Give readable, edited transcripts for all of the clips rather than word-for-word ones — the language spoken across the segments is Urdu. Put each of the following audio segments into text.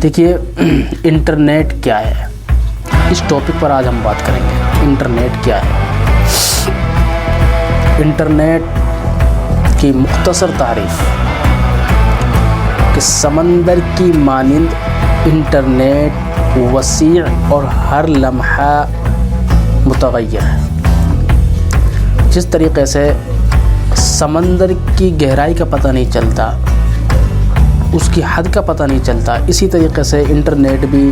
دیکھیے انٹرنیٹ کیا ہے، اس ٹاپک پر آج ہم بات کریں گے۔ انٹرنیٹ کیا ہے؟ انٹرنیٹ کی مختصر تعریف کہ سمندر کی مانند انٹرنیٹ وسیع اور ہر لمحہ متغیر ہے۔ جس طریقے سے سمندر کی گہرائی کا پتہ نہیں چلتا، اس کی حد کا پتہ نہیں چلتا، اسی طریقے سے انٹرنیٹ بھی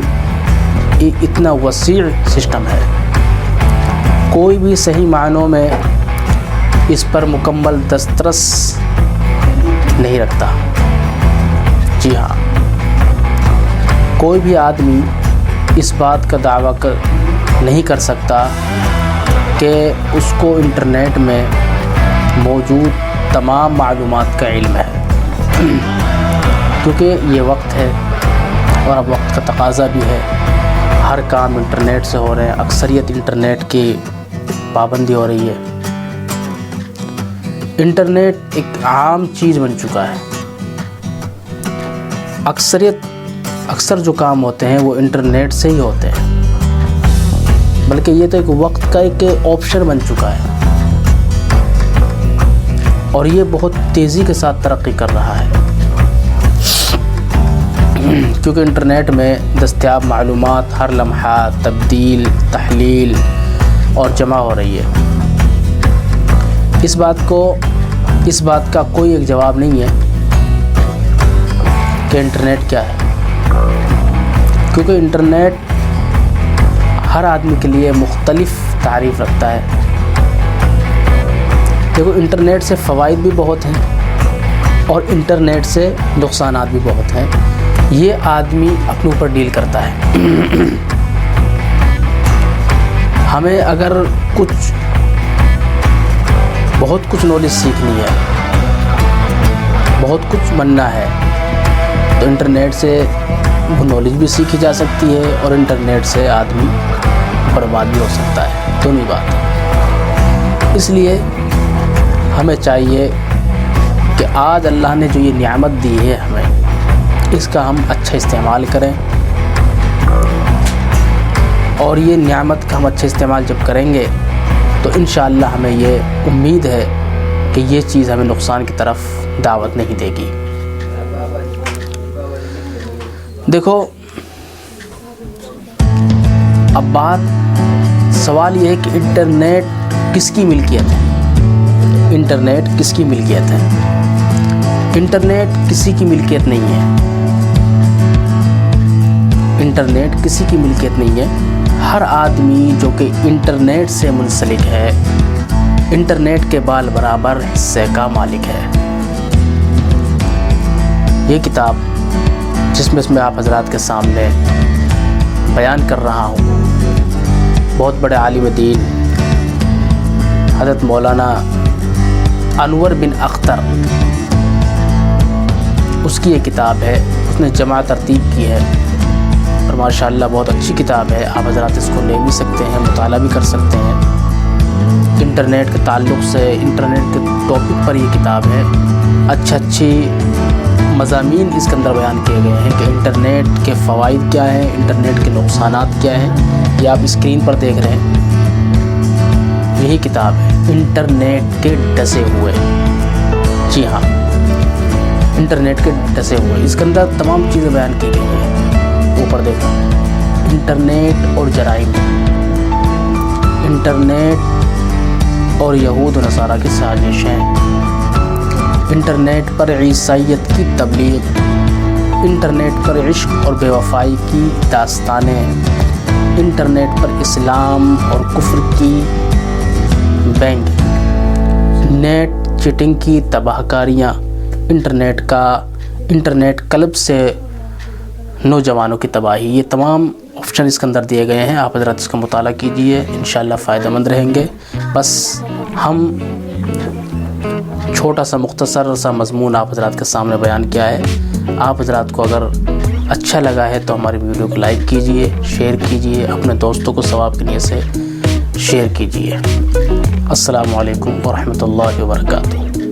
اتنا وسیع سسٹم ہے، کوئی بھی صحیح معنوں میں اس پر مکمل دسترس نہیں رکھتا۔ جی ہاں، کوئی بھی آدمی اس بات کا دعویٰ نہیں کر سکتا کہ اس کو انٹرنیٹ میں موجود تمام معلومات کا علم ہے، کیونکہ یہ وقت ہے اور اب وقت کا تقاضا بھی ہے، ہر کام انٹرنیٹ سے ہو رہے ہیں، اکثریت انٹرنیٹ کی پابندی ہو رہی ہے۔ انٹرنیٹ ایک عام چیز بن چکا ہے، اکثر جو کام ہوتے ہیں وہ انٹرنیٹ سے ہی ہوتے ہیں، بلکہ یہ تو ایک وقت کا ایک آپشن بن چکا ہے، اور یہ بہت تیزی کے ساتھ ترقی کر رہا ہے، کیونکہ انٹرنیٹ میں دستیاب معلومات ہر لمحہ تبدیل، تحلیل اور جمع ہو رہی ہے۔ اس بات کا کوئی ایک جواب نہیں ہے کہ انٹرنیٹ کیا ہے، کیونکہ انٹرنیٹ ہر آدمی کے لیے مختلف تعریف رکھتا ہے۔ دیکھو، انٹرنیٹ سے فوائد بھی بہت ہیں اور انٹرنیٹ سے نقصانات بھی بہت ہیں، یہ آدمی اپنے اوپر ڈیل کرتا ہے۔ ہمیں اگر بہت کچھ نالج سیکھنی ہے، بہت کچھ بننا ہے، تو انٹرنیٹ سے وہ نالج بھی سیکھی جا سکتی ہے اور انٹرنیٹ سے آدمی برباد بھی ہو سکتا ہے، دونوں بات۔ اس لیے ہمیں چاہیے کہ آج اللہ نے جو یہ نعمت دی ہے ہمیں، اس کا ہم اچھا استعمال کریں، اور یہ نعمت کا ہم اچھا استعمال جب کریں گے تو انشاءاللہ ہمیں یہ امید ہے کہ یہ چیز ہمیں نقصان کی طرف دعوت نہیں دے گی۔ دیکھو، اب سوال یہ ہے کہ انٹرنیٹ کس کی ملکیت ہے؟ انٹرنیٹ کس کی ملکیت ہے؟ انٹرنیٹ کسی کی ملکیت نہیں ہے، انٹرنیٹ کسی کی ملکیت نہیں ہے۔ ہر آدمی جو کہ انٹرنیٹ سے منسلک ہے، انٹرنیٹ کے بال برابر حصے کا مالک ہے۔ یہ کتاب جس میں آپ حضرات کے سامنے بیان کر رہا ہوں، بہت بڑے عالم دین حضرت مولانا انور بن اختر، اس کی یہ کتاب ہے، اس نے جمع ترتیب کی ہے، اور ماشاءاللہ بہت اچھی کتاب ہے، آپ حضرات اس کو لے بھی سکتے ہیں، مطالعہ بھی کر سکتے ہیں۔ انٹرنیٹ کے تعلق سے، انٹرنیٹ کے ٹاپک پر یہ کتاب ہے، اچھی مضامین اس کے اندر بیان کیے گئے ہیں کہ انٹرنیٹ کے فوائد کیا ہیں، انٹرنیٹ کے نقصانات کیا ہیں۔ یہ آپ اسکرین پر دیکھ رہے ہیں، یہی کتاب ہے، انٹرنیٹ کے ڈسے ہوئے۔ جی ہاں، انٹرنیٹ کے ڈسے ہوئے، اس کے اندر تمام چیزیں بیان کی گئی ہیں۔ اوپر دیکھیں، انٹرنیٹ اور جرائم، انٹرنیٹ اور یہود و نصارہ کی سازشیں، انٹرنیٹ پر عیسائیت کی تبلیغ، انٹرنیٹ پر عشق اور بے وفائی کی داستانیں، انٹرنیٹ پر اسلام اور کفر کی بینگ، نیٹ چیٹنگ کی تباہ کاریاں، انٹرنیٹ کلب سے نوجوانوں کی تباہی، یہ تمام آپشن اس کے اندر دیے گئے ہیں۔ آپ حضرات اس کا مطالعہ کیجئے، انشاءاللہ فائدہ مند رہیں گے۔ بس ہم چھوٹا سا مختصر سا مضمون آپ حضرات کے سامنے بیان کیا ہے۔ آپ حضرات کو اگر اچھا لگا ہے تو ہماری ویڈیو کو لائک کیجئے، شیئر کیجئے، اپنے دوستوں کو ثواب کی نیت سے شیئر کیجئے۔ السلام علیکم ورحمۃ اللہ وبرکاتہ۔